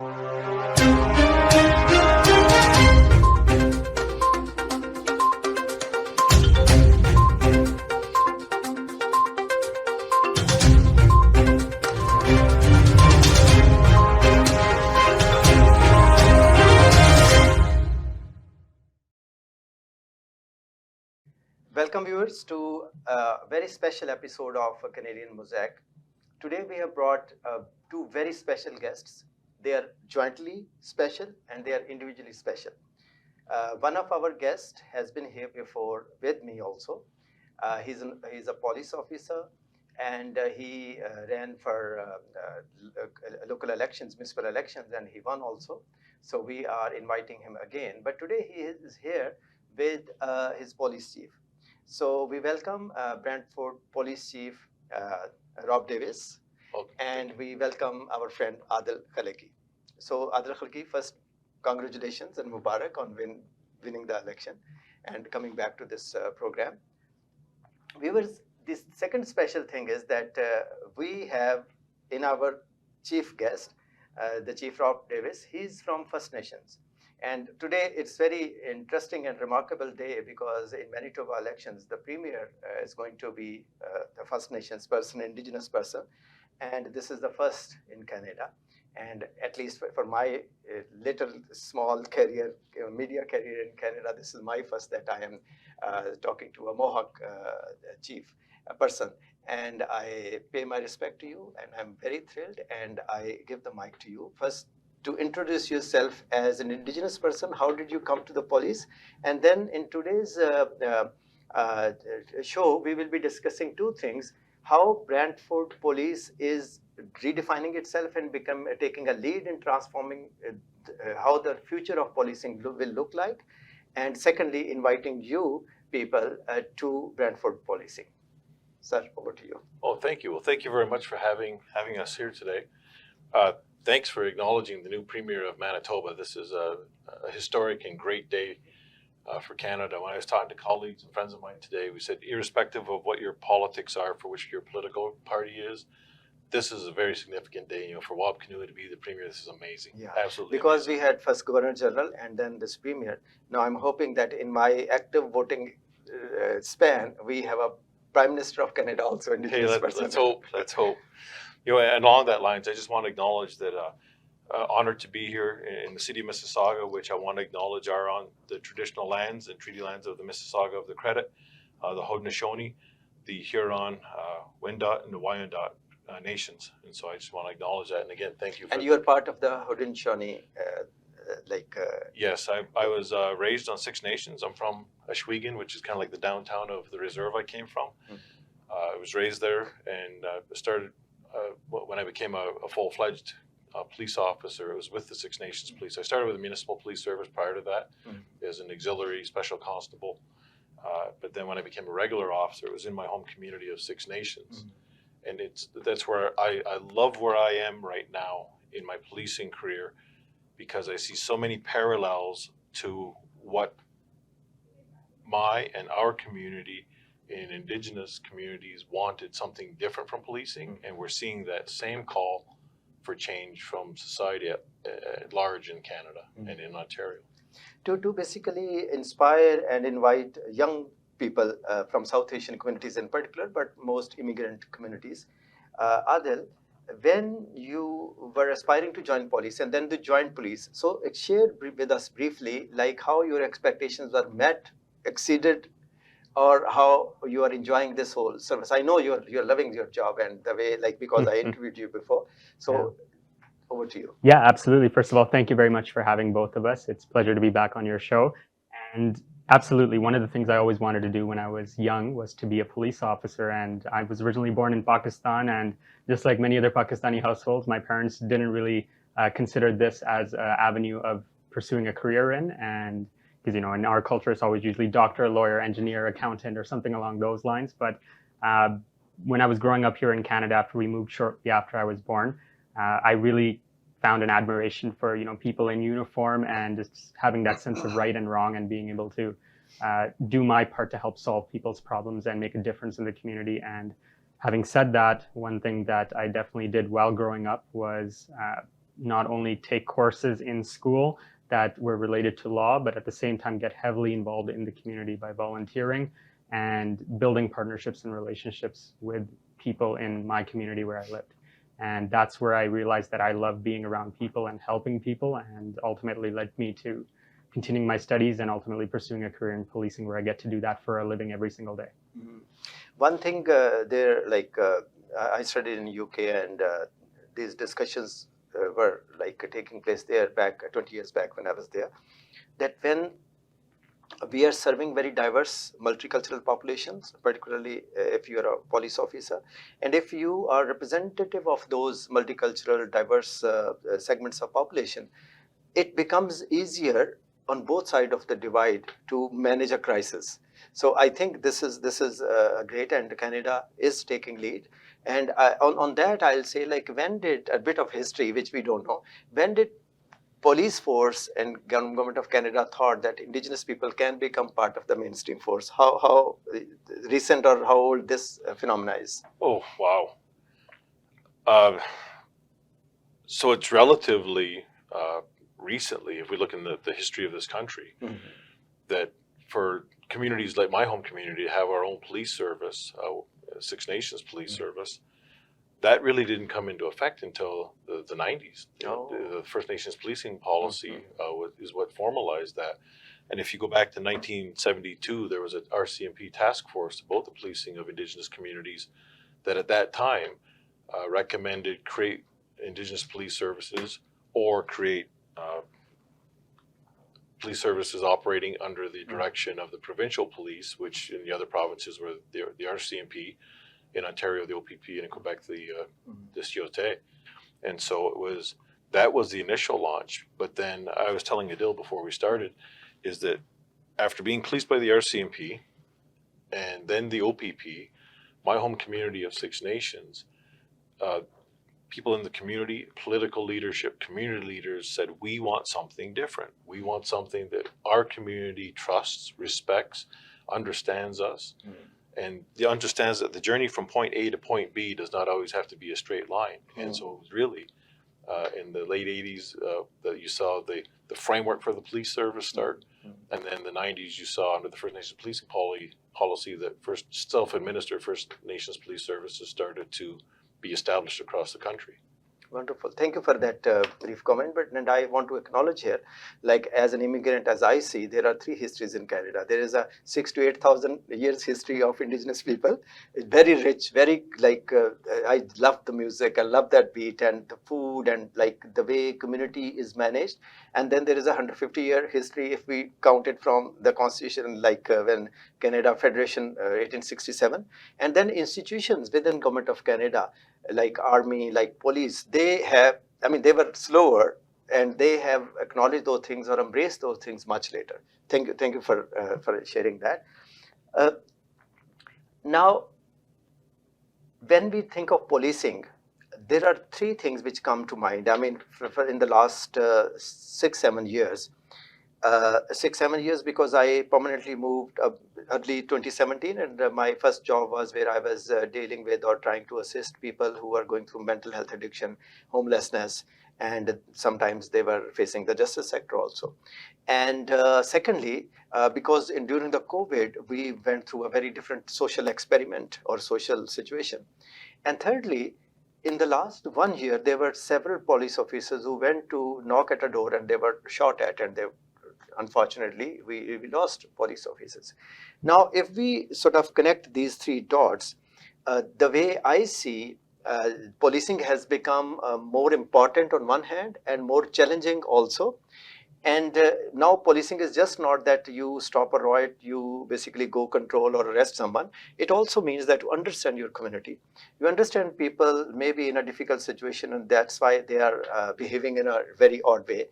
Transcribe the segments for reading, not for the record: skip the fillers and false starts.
Welcome viewers to a very special episode of Canadian Mosaic. Today we have brought two very special guests. They are jointly special and they are individually special. One of our guests has been here before with me also. He's a police officer and he ran for local elections, municipal elections, and he won also. So we are inviting him again. But today he is here with his police chief. So we welcome Brantford Police Chief Rob Davis, and we welcome our friend Adil Khalqi. So Adil Khalqi, first congratulations and Mubarak on winning the election and coming back to this program. Viewers, this second special thing is that we have in our chief guest, the Chief Rob Davis. He's from First Nations. And today it's very interesting and remarkable day because in Manitoba elections, the premier is going to be the First Nations person, Indigenous person. And this is the first in Canada. And at least for my little small career, media career in Canada, this is my first that I am talking to a Mohawk chief person. And I pay my respect to you and I'm very thrilled and I give the mic to you. First, to introduce yourself as an Indigenous person, how did you come to the police? And then in today's show, we will be discussing two things: how Brantford Police is redefining itself and taking a lead in transforming how the future of policing will look like, and secondly, inviting you people to Brantford Policing. Sir, over to you. Oh, thank you. Well, thank you very much for having us here today. Thanks for acknowledging the new Premier of Manitoba. This is a historic and great day for Canada. When I was talking to colleagues and friends of mine today, we said, irrespective of what your politics are, for which your political party is, this is a very significant day. You know, for Wab Kinew to be the Premier, this is amazing. Yeah, absolutely. Because amazing. We had first Governor General and then this Premier. Now I'm hoping that in my active voting span, we have a Prime Minister of Canada also. Hey, let's hope. Let's hope. You know, and along that lines, I just want to acknowledge that honored to be here in the city of Mississauga, which I want to acknowledge are on the traditional lands and treaty lands of the Mississauga of the Credit, the Haudenosaunee, the Huron, Wendat, and the Wyandot nations. And so I just want to acknowledge that. And again, thank you. And you are part of the Haudenosaunee, Yes, I was raised on Six Nations. I'm from Ashwegan, which is kind of like the downtown of the reserve I came from. Mm-hmm. I was raised there and started. When I became a full-fledged police officer, it was with the Six Nations Police. I started with the Municipal Police Service prior to that as an auxiliary special constable. But then when I became a regular officer, it was in my home community of Six Nations. And that's where I love where I am right now in my policing career, because I see so many parallels to what my and our community in Indigenous communities wanted, something different from policing, and we're seeing that same call for change from society at large in Canada and in Ontario. To basically inspire and invite young people from South Asian communities in particular, but most immigrant communities. Adil, when you were aspiring to join police and then to join police, so share with us briefly like how your expectations were met, exceeded, or how you are enjoying this whole service. I know you're loving your job and the way, like, because I interviewed you before. So over to you. Yeah, absolutely. First of all, thank you very much for having both of us. It's a pleasure to be back on your show. And absolutely, one of the things I always wanted to do when I was young was to be a police officer. And I was originally born in Pakistan, and just like many other Pakistani households, my parents didn't really consider this as an avenue of pursuing a career in. And because, you know, in our culture, it's always usually doctor, lawyer, engineer, accountant, or something along those lines. But when I was growing up here in Canada, after we moved shortly after I was born, I really found an admiration for, you know, people in uniform and just having that sense of right and wrong and being able to do my part to help solve people's problems and make a difference in the community. And having said that, one thing that I definitely did well growing up was not only take courses in school that were related to law, but at the same time get heavily involved in the community by volunteering and building partnerships and relationships with people in my community where I lived. And that's where I realized that I love being around people and helping people, and ultimately led me to continuing my studies and ultimately pursuing a career in policing where I get to do that for a living every single day. Mm-hmm. One thing there, like I studied in UK, and these discussions were like taking place there back 20 years back when I was there, that when we are serving very diverse multicultural populations, particularly if you are a police officer, and if you are representative of those multicultural diverse segments of population, it becomes easier on both sides of the divide to manage a crisis. So I think this is great, and Canada is taking lead. And on that, I'll say, like, when did a bit of history, which we don't know, when did police force and government of Canada thought that Indigenous people can become part of the mainstream force? How recent or how old this phenomena is? Oh, wow. So it's relatively recently, if we look in the history of this country, Mm-hmm. that for communities like my home community to have our own police service, Six Nations police Mm-hmm. service, that really didn't come into effect until the 90s. Oh. The First Nations policing policy Mm-hmm. is what formalized that. And if you go back to 1972, there was an RCMP task force about the policing of Indigenous communities that at that time recommended create Indigenous police services or create police services operating under the direction of the provincial police, which in the other provinces were the RCMP, in Ontario the OPP, and in Quebec the COT. And so that was the initial launch. But then I was telling Adil before we started, is that after being policed by the RCMP and then the OPP, my home community of Six Nations, people in the community, political leadership, community leaders said, we want something different. We want something that our community trusts, respects, understands us, and understands that the journey from point A to point B does not always have to be a straight line. And so it was really in the late 80s that you saw the framework for the police service start. And then in the 90s, you saw under the First Nations policing policy that first self-administered First Nations police services started to be established across the country. Wonderful. Thank you for that brief comment. But and I want to acknowledge here, like, as an immigrant, as I see, there are three histories in Canada. There is a 6,000 to 8,000 years history of Indigenous people. It's very rich, very I love the music, I love that beat and the food and like the way community is managed. And then there is a 150-year history if we count it from the Constitution, like when Canada Federation 1867, and then institutions within Government of Canada, like army, like police, they were slower, and they have acknowledged those things or embraced those things much later. Thank you for sharing that. Now, when we think of policing, there are three things which come to mind. I mean, in the last 6-7 years, 6-7 years, because I permanently moved early 2017, and my first job was where I was dealing with or trying to assist people who are going through mental health addiction, homelessness, and sometimes they were facing the justice sector also. And secondly, because during the COVID, we went through a very different social experiment or social situation. And thirdly, in the last 1 year, there were several police officers who went to knock at a door and they were shot at, and they unfortunately, we lost police officers. Now, if we sort of connect these three dots, the way I see policing has become more important on one hand and more challenging also. And now policing is just not that you stop a riot, you basically go control or arrest someone. It also means that you understand your community. You understand people may be in a difficult situation, and that's why they are behaving in a very odd way.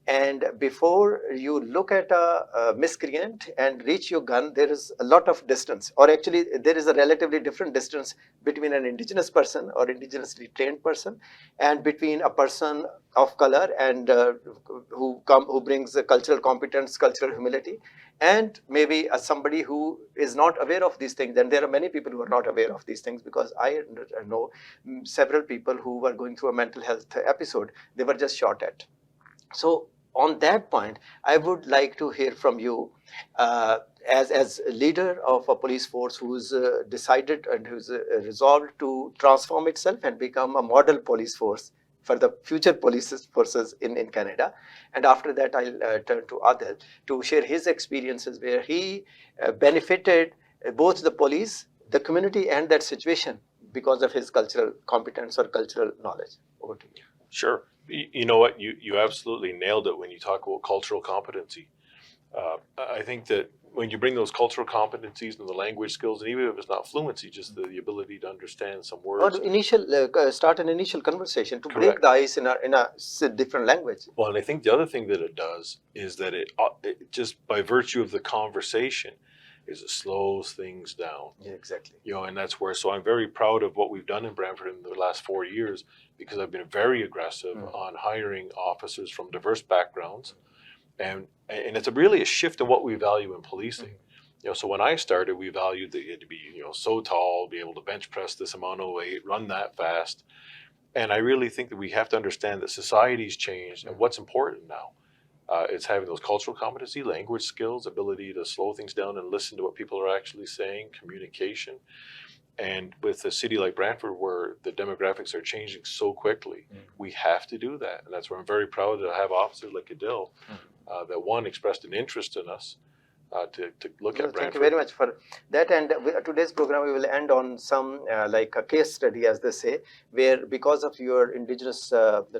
And before you look at a miscreant and reach your gun, there is a lot of distance, or actually there is a relatively different distance between an indigenous person or indigenously trained person and between a person of color and who brings cultural competence, cultural humility, and maybe somebody who is not aware of these things. And there are many people who are not aware of these things, because I know several people who were going through a mental health episode, they were just shot at. So on that point, I would like to hear from you as leader of a police force who's decided and who's resolved to transform itself and become a model police force for the future police forces in Canada. And after that, I'll turn to Adil to share his experiences where he benefited both the police, the community, and that situation because of his cultural competence or cultural knowledge. Over to you. Sure. You know what? You absolutely nailed it when you talk about cultural competency. I think that when you bring those cultural competencies and the language skills, and even if it's not fluency, just the ability to understand some words. Or start an initial conversation to break the ice in a different language. Well, and I think the other thing that it does is that it just by virtue of the conversation, is it slows things down. Yeah, exactly. You know, and that's where, so I'm very proud of what we've done in Brantford in the last 4 years, because I've been very aggressive on hiring officers from diverse backgrounds. And it's really a shift in what we value in policing. You know, so when I started, we valued that you had to be, so tall, be able to bench press this amount of weight, run that fast. And I really think that we have to understand that society's changed, and what's important now. It's having those cultural competency, language skills, ability to slow things down and listen to what people are actually saying, communication. And with a city like Brantford, where the demographics are changing so quickly, we have to do that. And that's where I'm very proud to have officers like Adil that one expressed an interest in us to look at Brantford. Thank you very much for that. And today's program, we will end on some like a case study, as they say, where because of your indigenous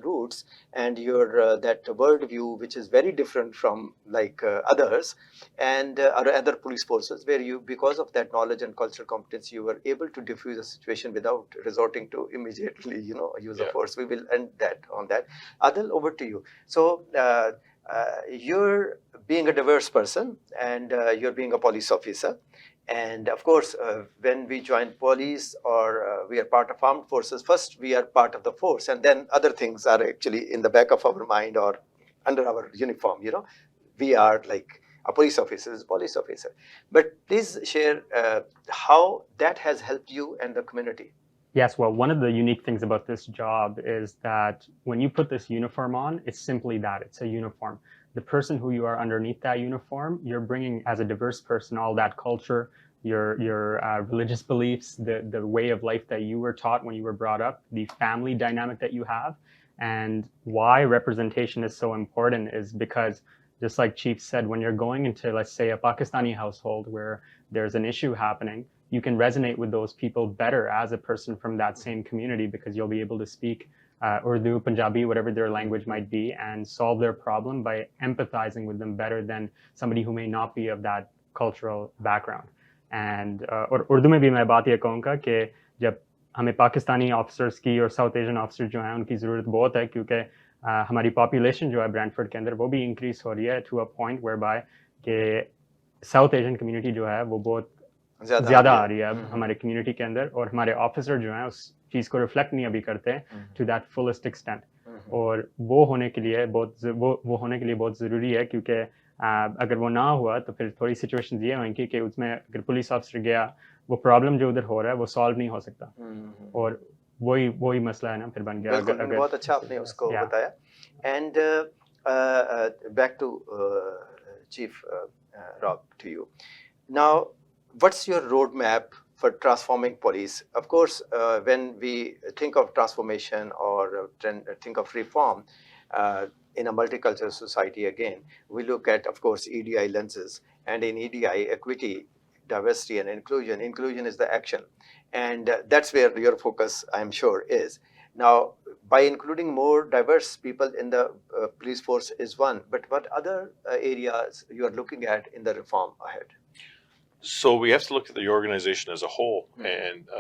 roots and your that worldview, which is very different from like others and other police forces, where you, because of that knowledge and cultural competence, you were able to diffuse a situation without resorting to immediately, use of force. We will end that on that. Adil, over to you. So you're being a diverse person, and you're being a police officer. And of course, when we join police or we are part of armed forces, first we are part of the force, and then other things are actually in the back of our mind or under our uniform. We are like a police officer is a police officer. But please share how that has helped you and the community. Yes, well, one of the unique things about this job is that when you put this uniform on, it's simply that, it's a uniform. The person who you are underneath that uniform, you're bringing as a diverse person all that culture, your religious beliefs, the way of life that you were taught when you were brought up, the family dynamic that you have. And why representation is so important is because, just like Chief said, when you're going into, let's say, a Pakistani household where there's an issue happening, you can resonate with those people better as a person from that same community, because you'll be able to speak Urdu, Punjabi, whatever their language might be, and solve their problem by empathizing with them better than somebody who may not be of that cultural background. And Urdu में भी मैं बात ये कहूँगा कि जब हमें Pakistani officers की और साउथ एशियन ऑफिसर जो हैं उनकी ज़रूरत बहुत है, क्योंकि हमारी पॉपुलेशन जो है ब्रैंटफोर्ड के अंदर वो भी इंक्रीज हो रही है to a point where by कि साउथ एशियन कम्युनिटी जो है वो बहुत ज़्यादा आ रही है अब हमारे कम्युनिटी के अंदर, और हमारे ऑफिसर जो हैं उस चीज़ को रिफ्लेक्ट नहीं अभी करते टू दैट फुलेस्ट एक्सटेंट। और वो होने के लिए बहुत ज़रूरी है, क्योंकि अगर वो ना हुआ तो फिर थोड़ी सिचुएशन ये होंगी कि उसमें अगर पुलिस ऑफिसर गया, वो प्रॉब्लम जो उधर हो रहा है वो सॉल्व नहीं हो सकता, और वही मसला है ना फिर बन गया। अगर बहुत अच्छा आपने उसको बताया। And back to chief Rob, to you now. What's your roadmap for transforming police? Of course, when we think of transformation or think of reform in a multicultural society, again, we look at, of course, EDI lenses. And in EDI, equity, diversity, and inclusion. Inclusion is the action. And that's where your focus, I'm sure, is. Now, by including more diverse people in the police force is one, but what other areas you are looking at in the reform ahead? So we have to look at the organization as a whole, and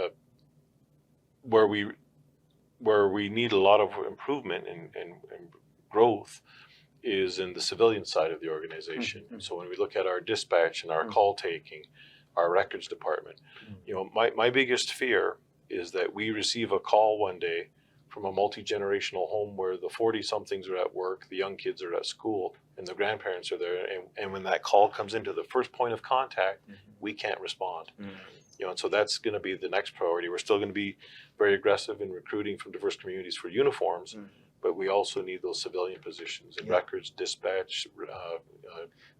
where we need a lot of improvement and growth is in the civilian side of the organization. So when we look at our dispatch and our call taking, our records department, my biggest fear is that we receive a call one day from a multi-generational home where the 40-somethings are at work, the young kids are at school, and the grandparents are there. And when that call comes into the first point of contact, we can't respond. And so that's going to be the next priority. We're still going to be very aggressive in recruiting from diverse communities for uniforms, but we also need those civilian positions in records, dispatch,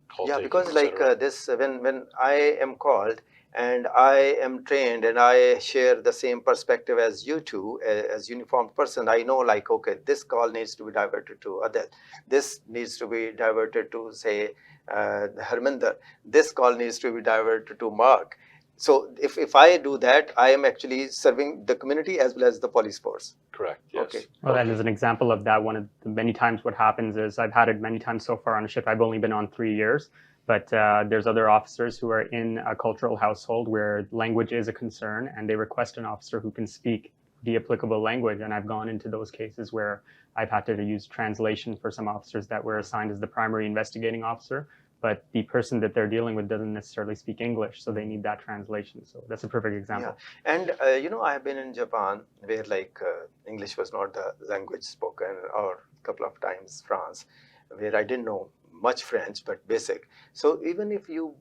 call taking, because like this, when I am called and I am trained and I share the same perspective as you two, as uniformed person, I know like, okay, this call needs to be diverted to Adil. This needs to be diverted to, say, Harminder. This call needs to be diverted to Mark. So if I do that, I am actually serving the community as well as the police force. Correct. Yes. Okay. Well, that is an example of that. One of the many times what happens is I've had it many times so far on a ship. I've only been on 3 years, but there's other officers who are in a cultural household where language is a concern, and they request an officer who can speak the applicable language. And I've gone into those cases where I've had to use translation for some officers that were assigned as the primary investigating officer, but the person that they're dealing with doesn't necessarily speak English, so they need that translation. So that's a perfect example. Yeah. And I have been in Japan where like English was not the language spoken, or a couple of times France, where I didn't know much French, but basic. So even if you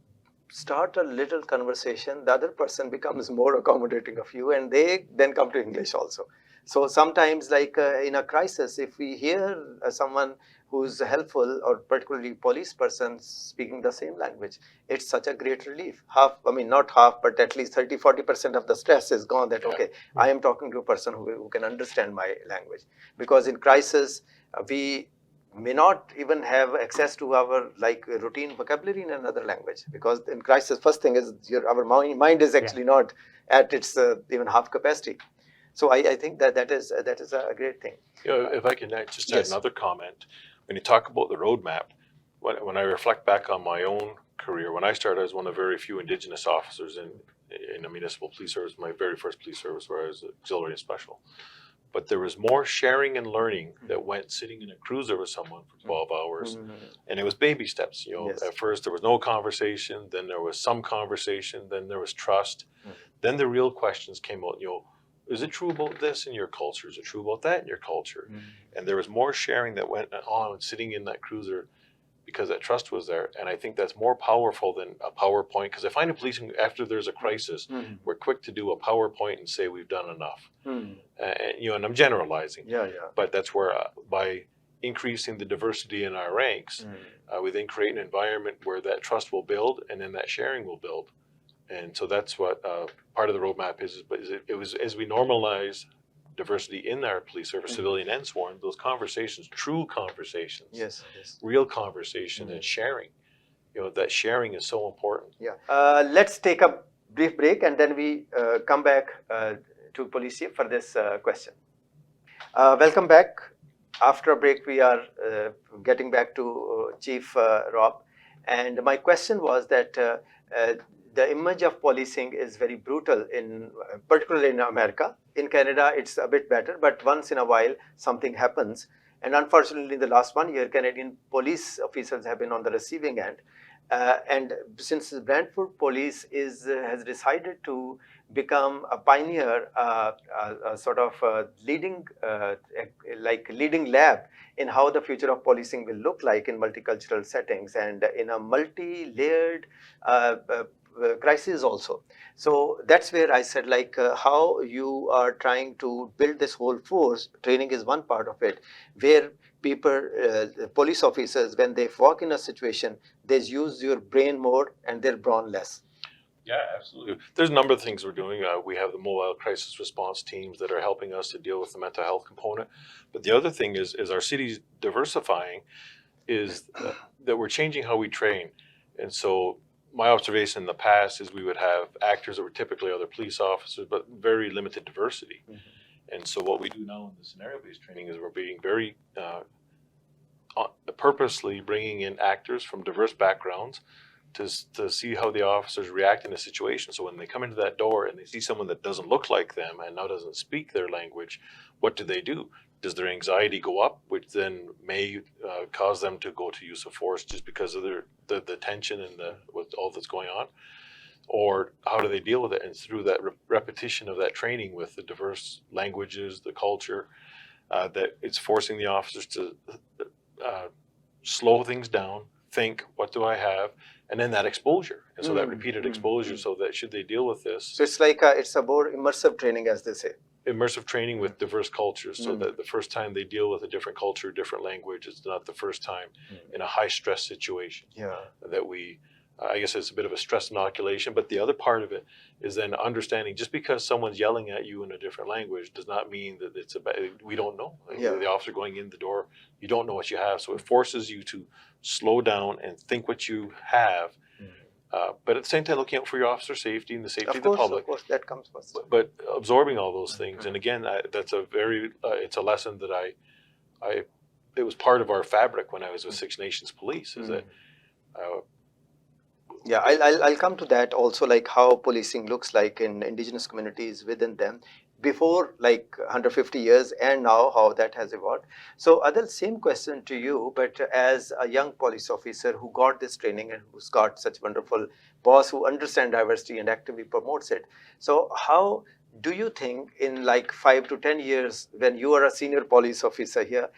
start a little conversation, the other person becomes more accommodating of you, and they then come to English also. So sometimes like in a crisis, if we hear someone who's helpful, or particularly police person speaking the same language, it's such a great relief. Not half, but at least 30-40% of the stress is gone, that okay, I am talking to a person who can understand my language. Because in crisis, we may not even have access to our like routine vocabulary in another language, because in crisis, first thing is our mind is actually not at its even half capacity. So I think that is a great thing. If I can just add another comment. When you talk about the roadmap, when I reflect back on my own career, when I started, I was one of very few Indigenous officers in the municipal police service, my very first police service, where I was auxiliary and special. But there was more sharing and learning that went sitting in a cruiser with someone for 12 hours. And it was baby steps. At first there was no conversation, then there was some conversation, then there was trust. Then the real questions came out, is it true about this in your culture? Is it true about that in your culture? And there was more sharing that went on sitting in that cruiser because that trust was there. And I think that's more powerful than a PowerPoint. Because I find in policing, after there's a crisis, we're quick to do a PowerPoint and say we've done enough. And I'm generalizing. But that's where by increasing the diversity in our ranks, we then create an environment where that trust will build, and then that sharing will build. And so that's what part of the roadmap is. But it was as we normalize diversity in our police service, civilian and sworn, those conversations, true conversations, real conversation and sharing. That sharing is so important. Let's take a brief break, and then we come back to police chief for this question. Welcome back. After a break, we are getting back to Chief Rob, and my question was that the image of policing is very brutal, particularly in America. In Canada, it's a bit better, but once in a while, something happens. And unfortunately, in the last 1 year, Canadian police officers have been on the receiving end. And since Brantford Police has decided to become a pioneer, a sort of leading lab in how the future of policing will look like in multicultural settings and in a multi-layered crisis also. So that's where I said how you are trying to build this whole force. Training is one part of it, where people, police officers, when they walk in a situation, they use your brain more and their brawn less. Yeah, absolutely. There's a number of things we're doing. We have the mobile crisis response teams that are helping us to deal with the mental health component. But the other thing is our city's diversifying, is that we're changing how we train. And so my observation in the past is we would have actors that were typically other police officers, but very limited diversity. And so what we do now in the scenario-based training is we're being very purposely bringing in actors from diverse backgrounds to see how the officers react in a situation. So when they come into that door and they see someone that doesn't look like them and now doesn't speak their language, what do? does their anxiety go up, which then may cause them to go to use of force just because of the tension and with all that's going on? Or how do they deal with it? And through that repetition of that training with the diverse languages, the culture, that it's forcing the officers to slow things down, think, what do I have? And then that exposure. And so that repeated exposure, so that should they deal with this. So it's like it's a more immersive training, as they say. Immersive training with diverse cultures, so that the first time they deal with a different culture, different language, it's not the first time in a high stress situation. Yeah. That we, I guess it's a bit of a stress inoculation, but the other part of it is then understanding just because someone's yelling at you in a different language does not mean that it's we don't know. Like the officer going in the door, you don't know what you have. So it forces you to slow down and think what you have. But at the same time, looking out for your officer safety and the safety of the public. Of course, that comes first. But absorbing all those things, and again, that's a very it's a lesson that it was part of our fabric when I was with Six Nations Police. Is that yeah, I'll come to that also, like how policing looks like in Indigenous communities within them before like 150 years and now how that has evolved. So Adil, same question to you, but as a young police officer who got this training and who's got such wonderful boss who understands diversity and actively promotes it. So how do you think in like 5 to 10 years when you are a senior police officer here,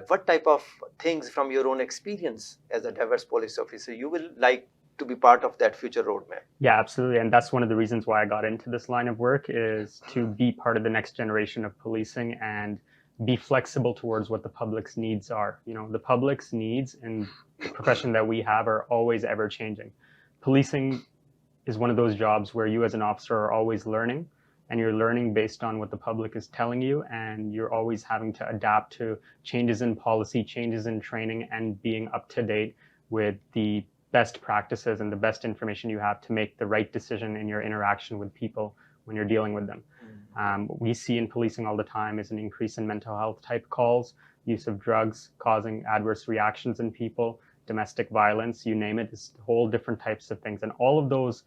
what type of things from your own experience as a diverse police officer you will like to be part of that future roadmap? Yeah, absolutely. And that's one of the reasons why I got into this line of work, is to be part of the next generation of policing and be flexible towards what the public's needs are. You know, the public's needs in the profession that we have are always ever changing. Policing is one of those jobs where you as an officer are always learning, and you're learning based on what the public is telling you, and you're always having to adapt to changes in policy, changes in training, and being up to date with the best practices and the best information you have to make the right decision in your interaction with people when you're dealing with them. What we see in policing all the time is an increase in mental health type calls, use of drugs causing adverse reactions in people, domestic violence, you name it, it's whole different types of things. And all of those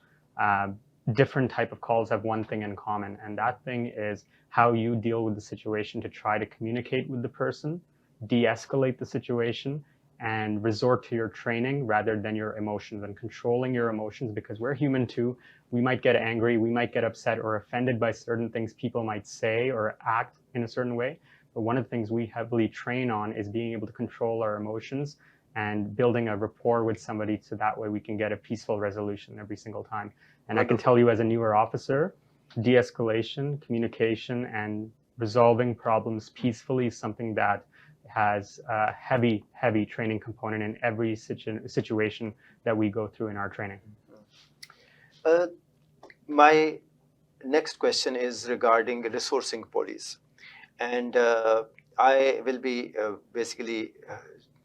different type of calls have one thing in common, and that thing is how you deal with the situation to try to communicate with the person, de-escalate the situation, and resort to your training rather than your emotions, and controlling your emotions, because we're human too. We might get angry, we might get upset or offended by certain things people might say or act in a certain way. But one of the things we heavily train on is being able to control our emotions and building a rapport with somebody, so that way we can get a peaceful resolution every single time. And I can tell you as a newer officer, de-escalation, communication, and resolving problems peacefully is something that has a heavy training component in every situation that we go through in our training. My next question is regarding resourcing police. And I will be basically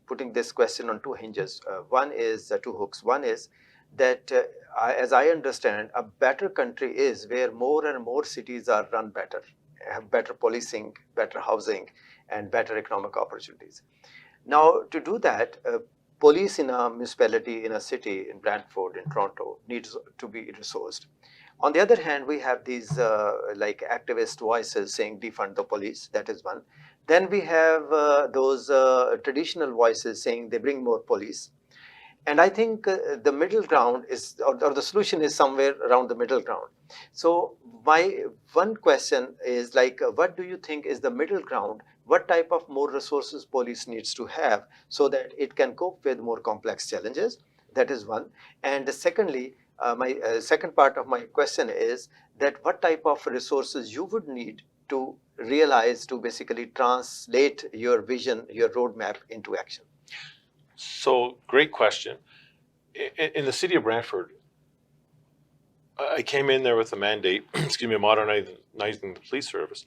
putting this question on two hinges. One is two hooks. One is that as I understand, a better country is where more and more cities are run better, have better policing, better housing, and better economic opportunities. Now, to do that, police in a municipality, in a city, in Brantford, in Toronto, needs to be resourced. On the other hand, we have these like activist voices saying defund the police, that is one. Then we have those traditional voices saying they bring more police. And I think the middle ground is, or the solution is somewhere around the middle ground. So my one question is like, what do you think is the middle ground? What type of more resources police needs to have so that it can cope with more complex challenges? That is one. And secondly, my second part of my question is that what type of resources you would need to realize, to basically translate your vision, your roadmap into action? So, great question. In the city of Brantford, I came in there with a mandate, excuse me, modernizing the police service.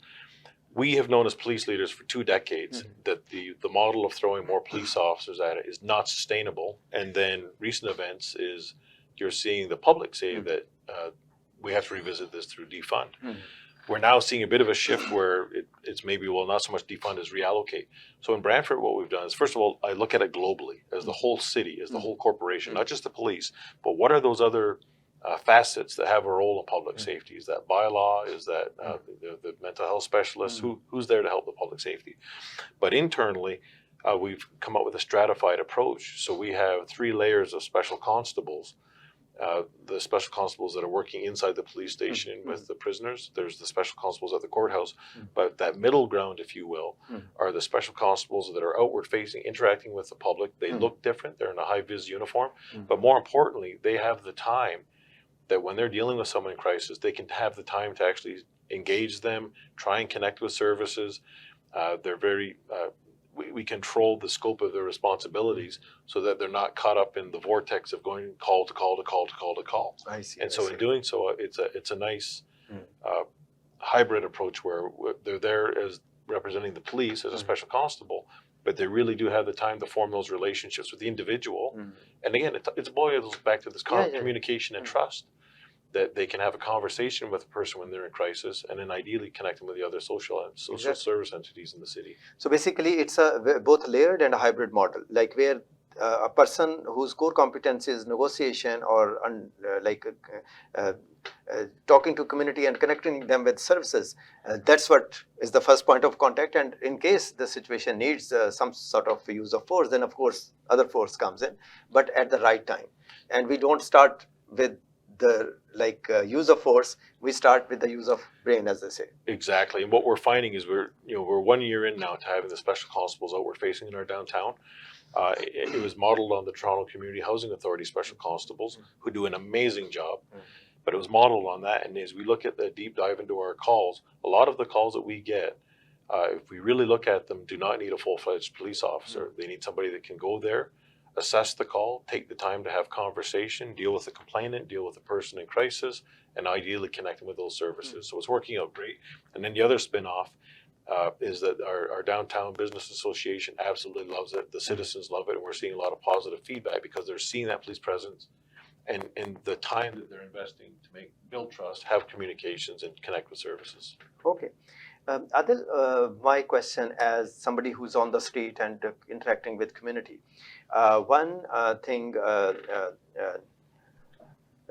We have known as police leaders for 2 decades that the model of throwing more police officers at it is not sustainable. And then recent events is you're seeing the public say that we have to revisit this through defund. We're now seeing a bit of a shift where it's maybe, well, not so much defund as reallocate. So in Brantford, what we've done is, first of all, I look at it globally as the whole city, as the whole corporation, not just the police, but what are those other facets that have a role in public safety. Is that bylaw? Is that the mental health specialist? Who's there to help the public safety? But internally, we've come up with a stratified approach. So we have 3 layers of special constables. The special constables that are working inside the police station with the prisoners. There's the special constables at the courthouse. But that middle ground, if you will, are the special constables that are outward facing, interacting with the public. They look different. They're in a high-vis uniform. But more importantly, they have the time that when they're dealing with someone in crisis, they can have the time to actually engage them, try and connect with services. They're very... we control the scope of their responsibilities so that they're not caught up in the vortex of going call to call to call to call to call. I see. And so in doing so, it's a nice hybrid approach where they're there as representing the police as a special constable, but they really do have the time to form those relationships with the individual. And again, it boils back to this communication and trust, that they can have a conversation with a person when they're in crisis, and then ideally connect them with the other social service entities in the city. So basically, it's both layered and a hybrid model, like where a person whose core competence is negotiation or talking to community and connecting them with services, that's what is the first point of contact. And in case the situation needs some sort of use of force, then of course other force comes in, but at the right time. And we don't start with the use of force, we start with the use of brain, as they say. Exactly. And what we're finding is we're 1 year in now to having the special constables outward facing in our downtown. It was modeled on the Toronto Community Housing Authority special constables, who do an amazing job. But it was modeled on that. And as we look at the deep dive into our calls, a lot of the calls that we get, if we really look at them, do not need a full-fledged police officer. They need somebody that can go there, assess the call, take the time to have conversation, deal with the complainant, deal with the person in crisis, and ideally connect them with those services. So it's working out great. And then the other spin-off is that our downtown business association absolutely loves it. The citizens love it, and we're seeing a lot of positive feedback because they're seeing that police presence and the time that they're investing to build trust, have communications, and connect with services. Okay. Adil, my question as somebody who's on the street and interacting with community, one thing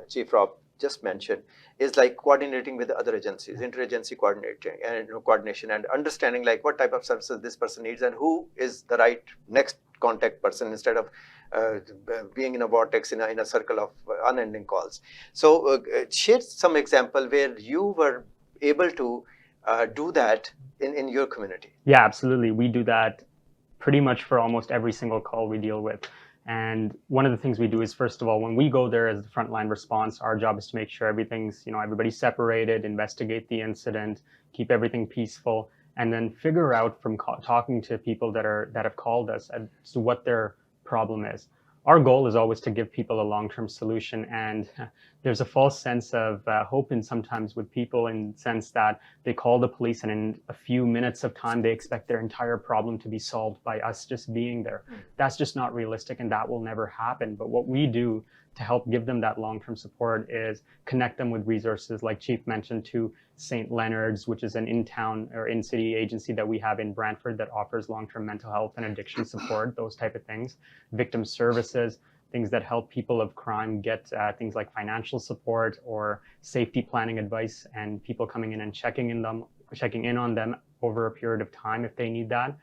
Chief Rob just mentioned is like coordinating with the other agencies, interagency coordination and understanding like what type of services this person needs and who is the right next contact person instead of being in a vortex in a circle of unending calls. So share some example where you were able to do that in your community. Yeah, absolutely. We do that pretty much for almost every single call we deal with. And one of the things we do is, first of all, when we go there as the frontline response, our job is to make sure everything's, everybody's separated, investigate the incident, keep everything peaceful, and then figure out from talking to people that have called us as to what their problem is. Our goal is always to give people a long-term solution, and there's a false sense of hope in sometimes with people in the sense that they call the police and in a few minutes of time they expect their entire problem to be solved by us just being there. That's just not realistic, and that will never happen. But what we do to help give them that long-term support is connect them with resources like Chief mentioned to St. Leonard's, which is an in-town or in-city agency that we have in Brantford that offers long-term mental health and addiction support, those type of things. Victim services, things that help people of crime get things like financial support or safety planning advice, and people coming in and checking in on them over a period of time if they need that.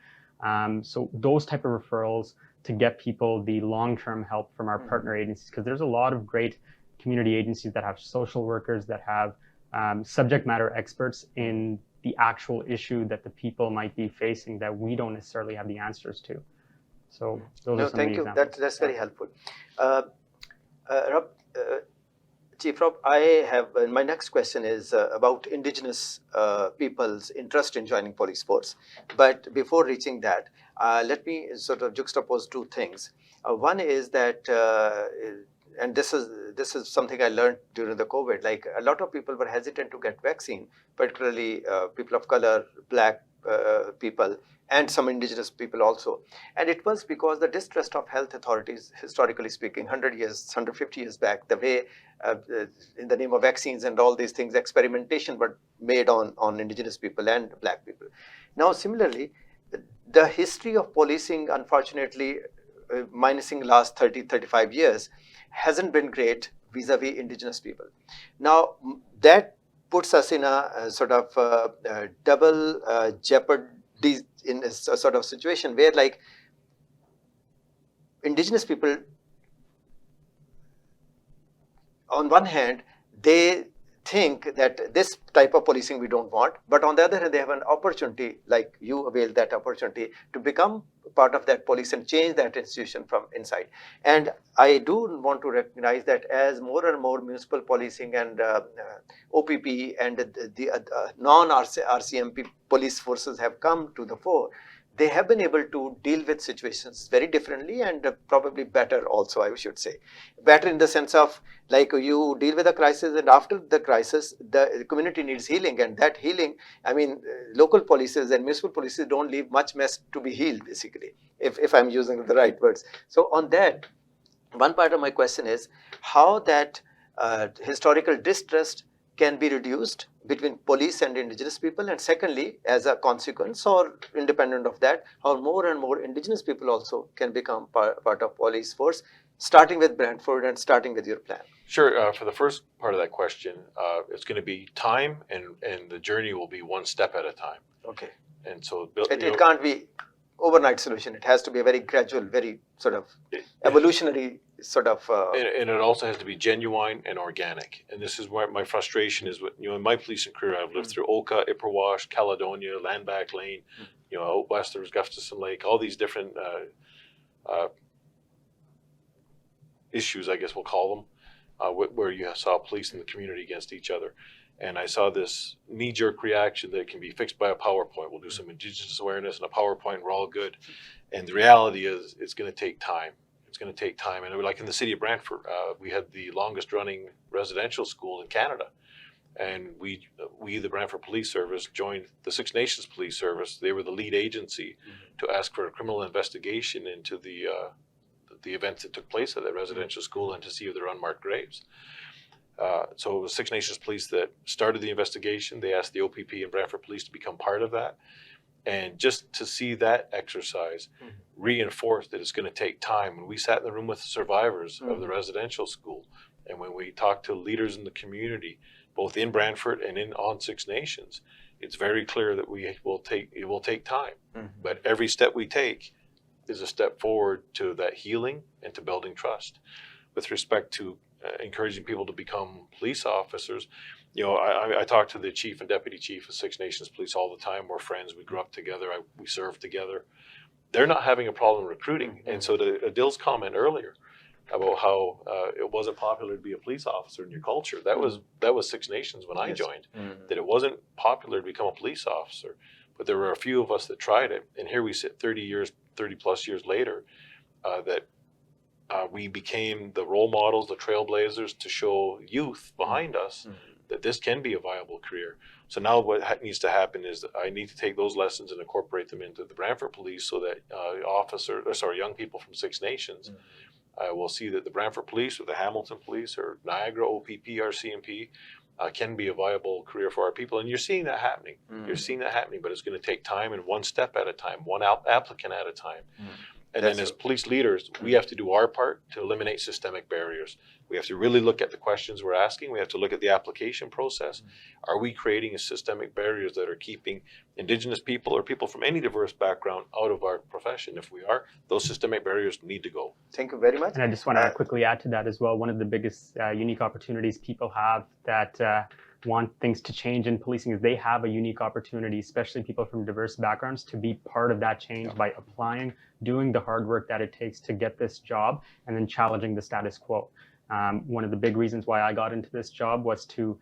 So those type of referrals to get people the long-term help from our partner agencies, because there's a lot of great community agencies that have social workers that have subject matter experts in the actual issue that the people might be facing that we don't necessarily have the answers to. So those are some thank of the you. examples. That's very helpful. Rob, Chief Rob, I have my next question is about Indigenous people's interest in joining police force. But before reaching that, let me sort of juxtapose two things. One is that, and this is something I learned during the COVID. Like a lot of people were hesitant to get vaccine, particularly people of color, Black people, and some Indigenous people also. And it was because the distrust of health authorities, historically speaking, 150 years back, the way in the name of vaccines and all these things, experimentation were made on Indigenous people and Black people. Now, similarly, the history of policing, unfortunately, minusing last 30, 35 years, hasn't been great vis-a-vis indigenous people. Now, that puts us in a sort of double jeopardy, in a sort of situation where, like, indigenous people, on one hand, they think that this type of policing we don't want, but on the other hand, they have an opportunity, like you availed that opportunity, to become part of that police and change that institution from inside. And I do want to recognize that as more and more municipal policing and OPP and the non-RCMP police forces have come to the fore, they have been able to deal with situations very differently and probably better also, I should say. Better in the sense of, like, you deal with a crisis, and after the crisis, the community needs healing, and that healing, I mean, local policies and municipal policies don't leave much mess to be healed, basically, if I'm using the right words. So on that, one part of my question is how that historical distrust can be reduced between police and indigenous people, and secondly, as a consequence or independent of that, how more and more indigenous people also can become part of police force, starting with Brantford and starting with your plan. Sure. For the first part of that question, it's going to be time, and the journey will be one step at a time. Okay. And so it can't be overnight solution. It has to be a very gradual, very sort of evolutionary sort of. And it also has to be genuine and organic. And this is where my frustration is. In my policing career, I've lived through Oka, Ipperwash, Caledonia, Landback Lane. Out west there was Gustafson Lake. All these different issues, I guess we'll call them, where you saw police and the community against each other. And I saw this knee-jerk reaction that can be fixed by a PowerPoint. We'll do some Indigenous awareness and a PowerPoint, and we're all good. And the reality is, it's going to take time. It's going to take time. And like in the city of Brantford, we had the longest-running residential school in Canada. And we, the Brantford Police Service, joined the Six Nations Police Service. They were the lead agency to ask for a criminal investigation into the events that took place at that residential school and to see if there were unmarked graves. So it was Six Nations Police that started the investigation. They asked the OPP and Brantford Police to become part of that. And just to see that exercise reinforced that it's going to take time. When we sat in the room with the survivors of the residential school, and when we talked to leaders in the community, both in Brantford and on Six Nations, it's very clear that it will take time. But every step we take is a step forward to that healing and to building trust. With respect to encouraging people to become police officers, I talk to the chief and deputy chief of Six Nations Police all the time. We're friends. We grew up together. We served together. They're not having a problem recruiting. And so to Adil's comment earlier about how it wasn't popular to be a police officer in your culture, that was Six Nations when I joined, that it wasn't popular to become a police officer. But there were a few of us that tried it. And here we sit 30 plus years later, that we became the role models, the trailblazers, to show youth behind us that this can be a viable career. So now what needs to happen is that I need to take those lessons and incorporate them into the Brantford Police, so that young people from Six Nations will see that the Brantford Police or the Hamilton Police or Niagara OPP or CMP can be a viable career for our people. And you're seeing that happening. You're seeing that happening, but it's going to take time, and one step at a time, one applicant at a time. And then as police leaders, we have to do our part to eliminate systemic barriers. We have to really look at the questions we're asking. We have to look at the application process. Are we creating systemic barriers that are keeping Indigenous people or people from any diverse background out of our profession? If we are, those systemic barriers need to go. Thank you very much. And I just want to quickly add to that as well. One of the biggest unique opportunities people have that want things to change in policing is they have a unique opportunity, especially people from diverse backgrounds, to be part of that change by applying, doing the hard work that it takes to get this job, and then challenging the status quo. One of the big reasons why I got into this job was to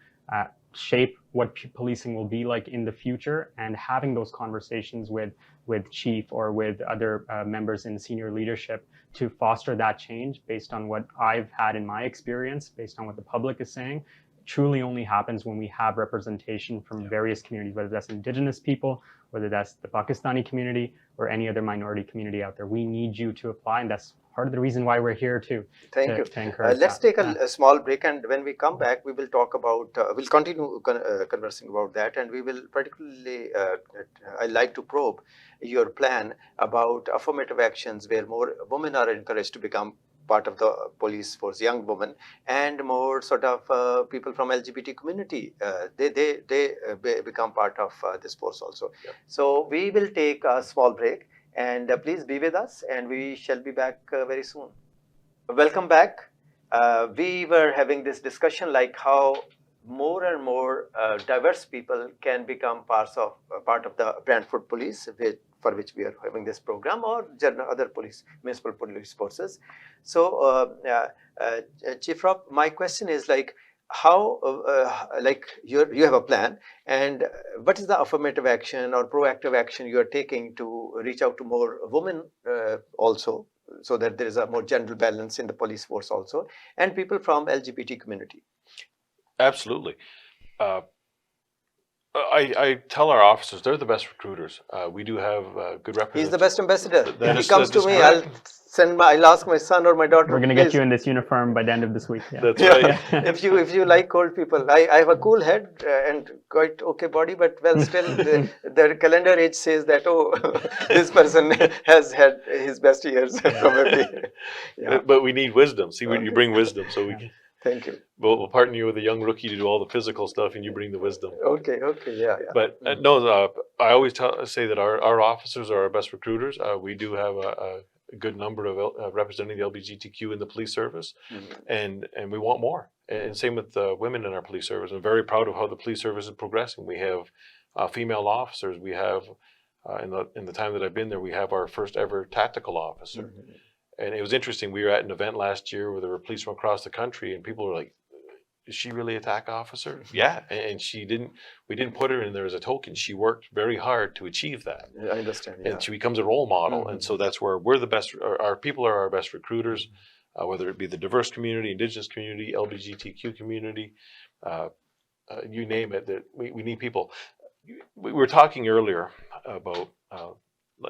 shape what policing will be like in the future, and having those conversations with chief or with other members in senior leadership to foster that change based on what I've had in my experience, based on what the public is saying, truly only happens when we have representation from various communities, whether that's Indigenous people, whether that's the Pakistani community, or any other minority community out there. We need you to apply, and that's part of the reason why we're here too. Thank you. Let's take a small break, and when we come back, we will talk about, we'll continue conversing about that, and we will particularly, I'd like to probe your plan about affirmative actions where more women are encouraged to become part of the police force, young women, and more sort of people from LGBT community. They become part of this force also. Yeah. So we will take a small break, and please be with us, and we shall be back very soon. Welcome back. We were having this discussion like how more and more diverse people can become part of the Brantford Police, for which we are having this program, or other municipal police forces. So, Chief Rob, my question is like, how like you have a plan, and what is the affirmative action or proactive action you are taking to reach out to more women also, so that there is a more general balance in the police force also, and people from LGBT community? Absolutely. I tell our officers they're the best recruiters. We do have good representation. He's the best ambassador. That If is- he comes that to is me, correct. I'll ask my son or my daughter. We're going to get please. you in this uniform by the end of this week. Yeah. That's Yeah. right. If you like cold people, I have a cool head and quite okay body, but well, still the calendar age says that, oh, this person has had his best years probably. Yeah. But we need wisdom. See, Okay. you bring wisdom, so we can. Thank you. We'll partner you with a young rookie to do all the physical stuff, and you bring the wisdom. Okay, yeah. But no, I always say that our officers are our best recruiters. We do have a good number of representing the LGBTQ in the police service, and we want more. And same with women in our police service. I'm very proud of how the police service is progressing. We have female officers. We have in the time that I've been there, we have our first ever tactical officer. And it was interesting. We were at an event last year where there were police from across the country, and people were like, "Is she really a TAC officer?" Yeah, and she didn't. We didn't put her in there as a token. She worked very hard to achieve that. I understand. Yeah. And she becomes a role model. And so that's where we're the best. Our people are our best recruiters, whether it be the diverse community, Indigenous community, LGBTQ community, you name it. That we need people. We were talking earlier about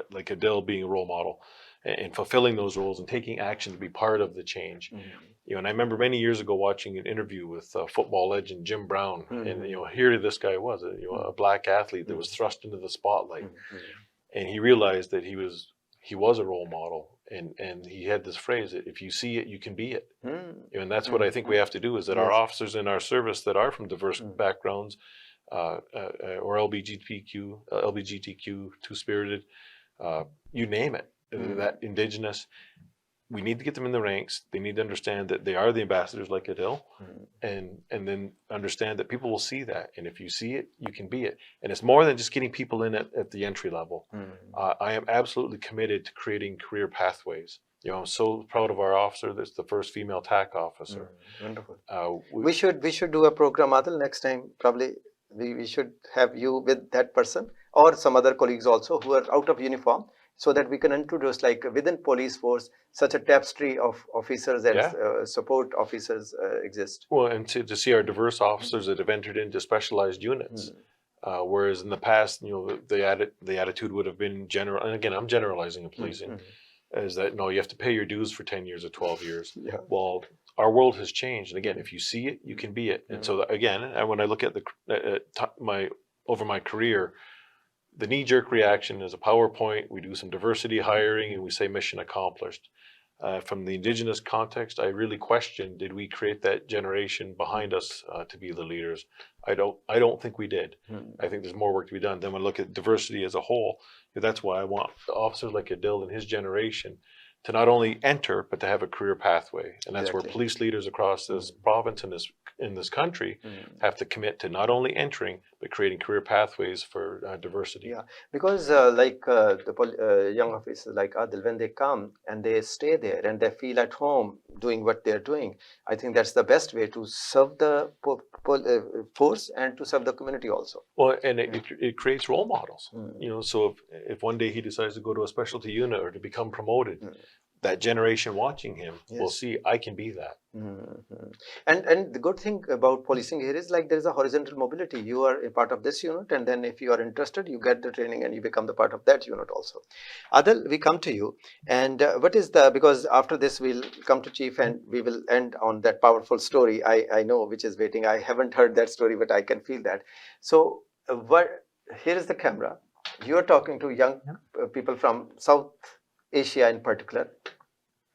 like Adil being a role model and fulfilling those roles and taking action to be part of the change. And I remember many years ago watching an interview with football legend Jim Brown, and here this guy was, a black athlete that was thrust into the spotlight, and he realized that he was a role model, and he had this phrase that if you see it, you can be it. And that's what I think we have to do, is that our officers in our service that are from diverse backgrounds, or LGBTQ, two-spirited, you name it, that Indigenous, we need to get them in the ranks. They need to understand that they are the ambassadors like Adil, and then understand that people will see that. And if you see it, you can be it. And it's more than just getting people in at the entry level. I am absolutely committed to creating career pathways. I'm so proud of our officer that's the first female TAC officer. Wonderful. We should do a program, Adil, next time. Probably we should have you with that person or some other colleagues also who are out of uniform, so that we can introduce, like within police force, such a tapestry of officers and support officers exist. Well, and to see our diverse officers that have entered into specialized units, whereas in the past, the attitude would have been general. And again, I'm generalizing in policing, is that no, you have to pay your dues for 10 years or 12 years. Well, our world has changed, and again, if you see it, you can be it. And so again, when I look at my career, the knee-jerk reaction is a PowerPoint. We do some diversity hiring, and we say mission accomplished. From the Indigenous context, I really question: did we create that generation behind us to be the leaders? I don't think we did. I think there's more work to be done. Then when I look at diversity as a whole, that's why I want officers like Adil and his generation to not only enter, but to have a career pathway. And that's where police leaders across this province and in this country have to commit to not only entering, but creating career pathways for diversity. Yeah, because the young officers like Adil, when they come and they stay there and they feel at home doing what they're doing, I think that's the best way to serve the force and to serve the community also. Well, and it creates role models. So if one day he decides to go to a specialty unit or to become promoted, that generation watching him will see, I can be that. And the good thing about policing here is, like, there is a horizontal mobility. You are a part of this unit, and then if you are interested, you get the training and you become the part of that unit also. Adil, we come to you, and because after this we'll come to Chief and we will end on that powerful story I know which is waiting. I haven't heard that story, but I can feel that. So here is the camera. You are talking to young people from South Asia in particular.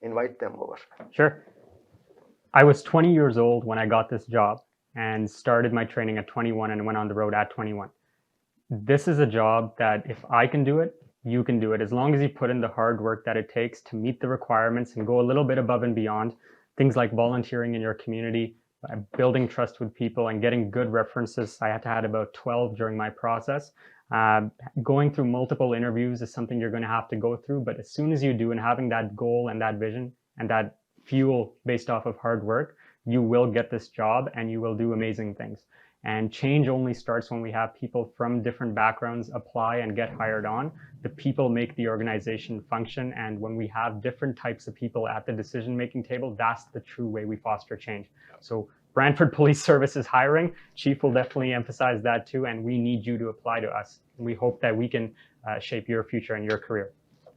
invite them over. Sure. I was 20 years old when I got this job and started my training at 21 and went on the road at 21. This is a job that if I can do it, you can do it. As long as you put in the hard work that it takes to meet the requirements and go a little bit above and beyond, things like volunteering in your community, building trust with people and getting good references. I had to have about 12 during my process. Going through multiple interviews is something you're going to have to go through, but as soon as you do and having that goal and that vision and that fuel based off of hard work, you will get this job and you will do amazing things. And change only starts when we have people from different backgrounds apply and get hired on. The people make the organization function. And when we have different types of people at the decision-making table, that's the true way we foster change. So Brantford Police Service is hiring. Chief will definitely emphasize that too. And we need you to apply to us. And we hope that we can shape your future and your career.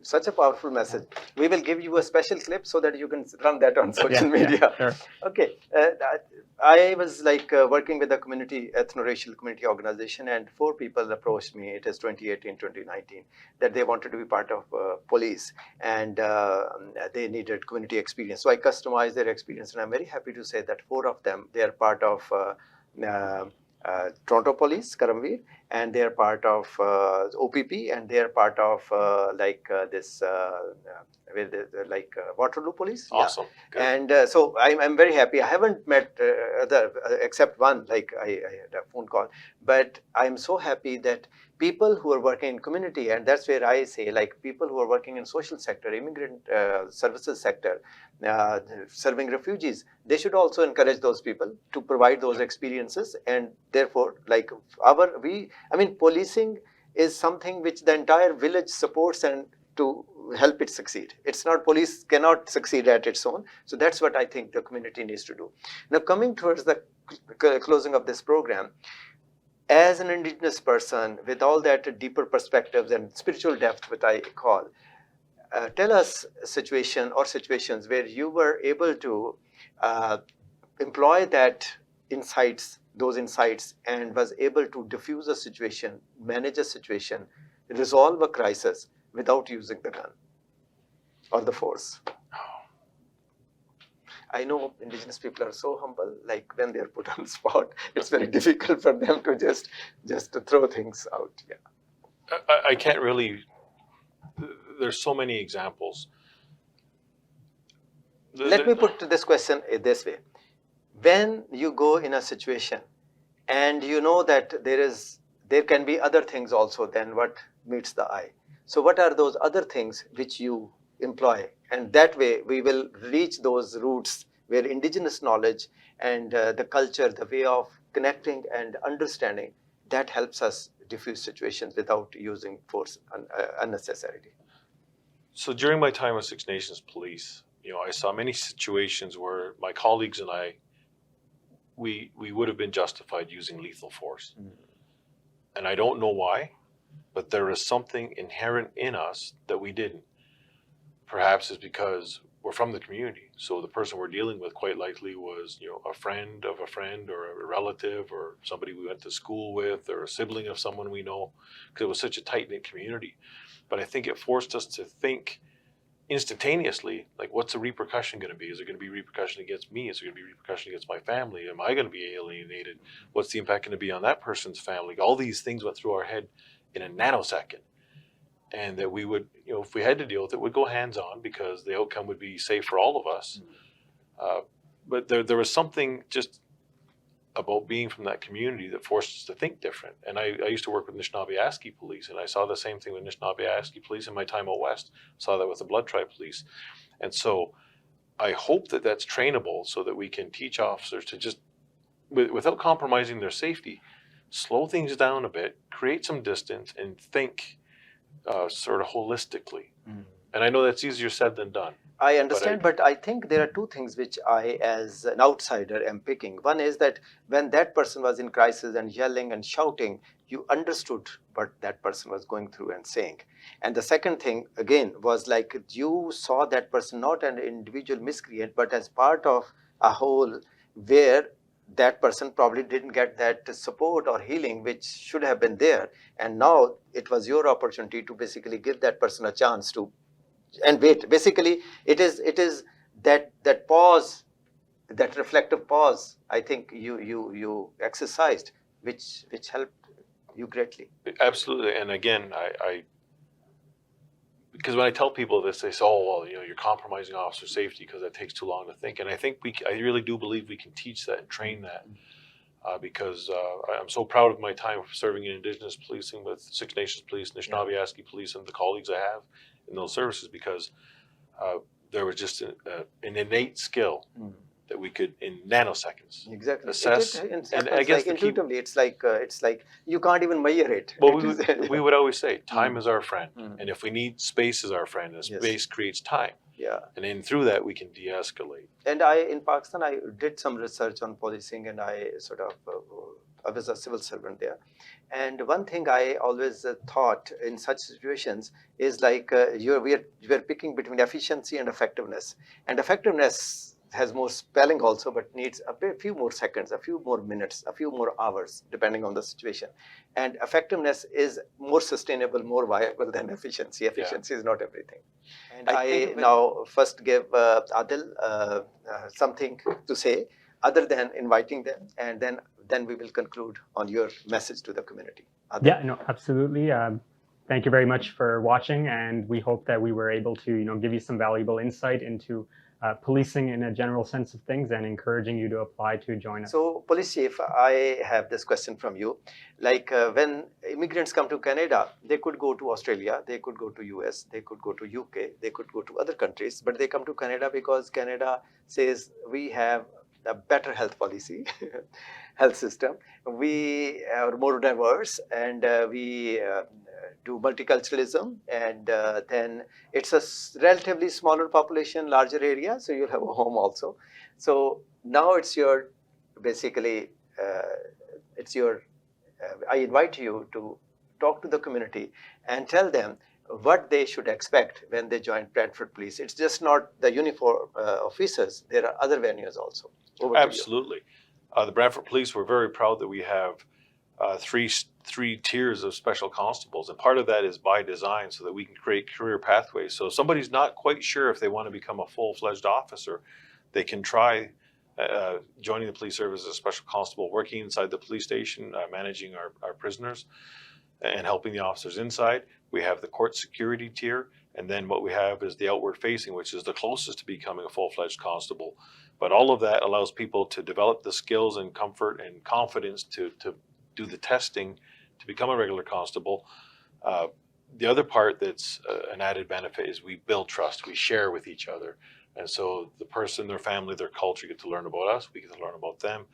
Such a powerful message. We will give you a special clip so that you can run that on social media. Sure. Okay. I was working with a community, ethno-racial community organization, and 4 people approached me. It is 2018, 2019, that they wanted to be part of police, and they needed community experience. So I customized their experience, and I'm very happy to say that 4 of them, they are part of Toronto Police, Karamveer, and they are part of OPP, and they are part of Waterloo Police. Awesome. Yeah. And so I'm very happy. I haven't met except one, I had a phone call, but I'm so happy that people who are working in community, and that's where I say, people who are working in social sector, immigrant services sector, serving refugees, they should also encourage those people to provide those experiences. And therefore, policing is something which the entire village supports and to help it succeed. It's not, police cannot succeed at its own. So that's what I think the community needs to do. Now, coming towards the closing of this program, as an Indigenous person with all that deeper perspectives and spiritual depth, what I call, tell us a situation or situations where you were able to employ those insights, and was able to diffuse a situation, manage a situation, resolve a crisis without using the gun or the force. I know Indigenous people are so humble, when they're put on the spot, it's very difficult for them to just throw things out. Yeah. I can't really, there's so many examples. Let me put this question this way. When you go in a situation and you know that there can be other things also than what meets the eye. So what are those other things which you employ? And that way we will reach those roots where Indigenous knowledge and the culture, the way of connecting and understanding, that helps us diffuse situations without using force unnecessarily. So during my time with Six Nations Police, I saw many situations where my colleagues and I, we would have been justified using lethal force. Mm. And I don't know why, but there is something inherent in us that we didn't. Perhaps it's because we're from the community. So the person we're dealing with quite likely was, a friend of a friend or a relative or somebody we went to school with or a sibling of someone we know, because it was such a tight-knit community. But I think it forced us to think instantaneously, what's the repercussion going to be? Is there going to be repercussion against me? Is there going to be repercussion against my family? Am I going to be alienated? What's the impact going to be on that person's family? All these things went through our head in a nanosecond. And that we would, if we had to deal with it, would go hands-on because the outcome would be safe for all of us. But there was something just about being from that community that forced us to think different. And I used to work with Anishinaabe police, and I saw the same thing with Anishinaabe police in my time out west. Saw that with the Blood Tribe police. And so I hope that that's trainable so that we can teach officers to just, without compromising their safety, slow things down a bit, create some distance, and think sort of holistically. Mm. And I know that's easier said than done. I understand, but I think there are 2 things which I, as an outsider, am picking. One is that when that person was in crisis and yelling and shouting, you understood what that person was going through and saying. And the second thing, again, was you saw that person not an individual miscreant, but as part of a whole where that person probably didn't get that support or healing which should have been there. And now it was your opportunity to basically give that person a chance to and wait. Basically, it is that pause, that reflective pause. I think you exercised, which helped you greatly. Absolutely. And again, I because when I tell people this, they say, "Oh, well, you're compromising officer safety because that takes too long to think." And I think I really do believe we can teach that and train that, because I'm so proud of my time serving in Indigenous policing with Six Nations Police, Anishinaabe Police, and the colleagues I have in those services, because there was just an innate skill that we could, in nanoseconds, Exactly. assess. And I guess intuitively, it's like you can't even measure it. Well, we would always say, time is our friend. Mm. And if we need, space is our friend. And space creates time. Yeah. And then through that, we can de-escalate. And in Pakistan, I did some research on policing, and I was a civil servant there. And one thing I always thought in such situations is like we are picking between efficiency and effectiveness. And effectiveness has more spelling also, but needs a few more seconds, a few more minutes, a few more hours, depending on the situation. And effectiveness is more sustainable, more viable than efficiency. Efficiency is not everything. And I now first give Adil something to say other than inviting them, and then we will conclude on your message to the community. Adil? Yeah, no, absolutely. Thank you very much for watching, and we hope that we were able to give you some valuable insight into policing in a general sense of things, and encouraging you to apply to join us. So, Police Chief, I have this question from you. Like when immigrants come to Canada, they could go to Australia, they could go to US, they could go to UK, they could go to other countries, but they come to Canada because Canada says we have a better health policy, health system. We are more diverse, and we do multiculturalism, and then it's a relatively smaller population, larger area, so you'll have a home also. So now it's your, basically, I invite you to talk to the community and tell them what they should expect when they join Brantford Police. It's just not the uniform officers, there are other venues also. Absolutely. The Brantford Police, we're very proud that we have three tiers of special constables, and part of that is by design so that we can create career pathways. So if somebody's not quite sure if they want to become a full-fledged officer, they can try joining the police service as a special constable, working inside the police station, managing our prisoners and helping the officers inside. We have the court security tier, and then what we have is the outward facing, which is the closest to becoming a full-fledged constable. But all of that allows people to develop the skills and comfort and confidence to do the testing to become a regular constable. The other part that's an added benefit is we build trust, we share with each other. And so the person, their family, their culture get to learn about us, we get to learn about them,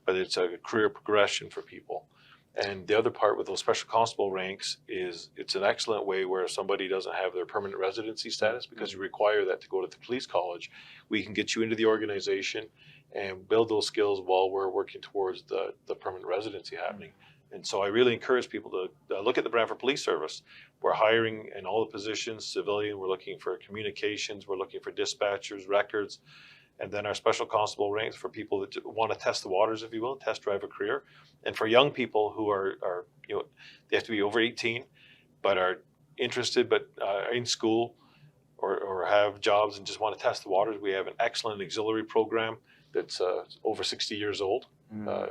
but it's a career progression for people. And the other part with those special constable ranks is it's an excellent way where if somebody doesn't have their permanent residency status, because you require that to go to the police college, we can get you into the organization and build those skills while we're working towards the permanent residency happening. And so I really encourage people to look at the Brantford Police Service. We're hiring in all the positions, civilian, we're looking for communications, we're looking for dispatchers, records, and then our special constable ranks for people that want to test the waters, if you will, test drive a career. And for young people who are they have to be over 18, but are interested, but in school or have jobs and just want to test the waters, we have an excellent auxiliary program that's over 60 years old.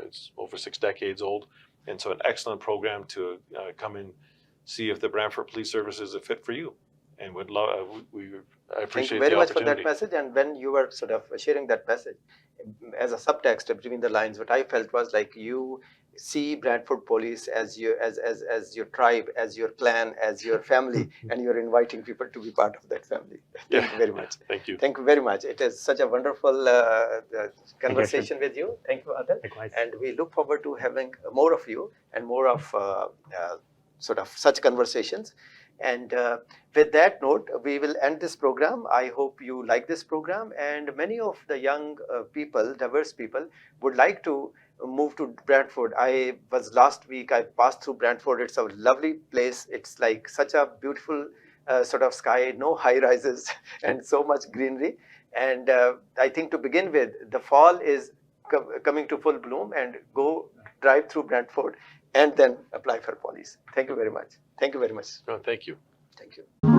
It's over 6 decades old. And so an excellent program to come and see if the Brantford Police Service is a fit for you. And would love, I appreciate the opportunity. Thank you very much for that message. And when you were sort of sharing that message, as a subtext between the lines, what I felt was like you see Brantford Police as your tribe, as your clan, as your family, and you're inviting people to be part of that family. Thank you very much. Thank you. Thank you very much. It is such a wonderful conversation with you. Thank you, Adil. Likewise. And we look forward to having more of you and more of sort of such conversations. And with that note, we will end this program. I hope you like this program, and many of the young people, diverse people, would like to move to Brantford. Last week, I passed through Brantford. It's a lovely place. It's like such a beautiful sort of sky, no high rises and so much greenery. And I think to begin with, the fall is coming to full bloom, and go drive through Brantford and then apply for police. Thank you very much. Thank you very much. Oh, thank you. Thank you.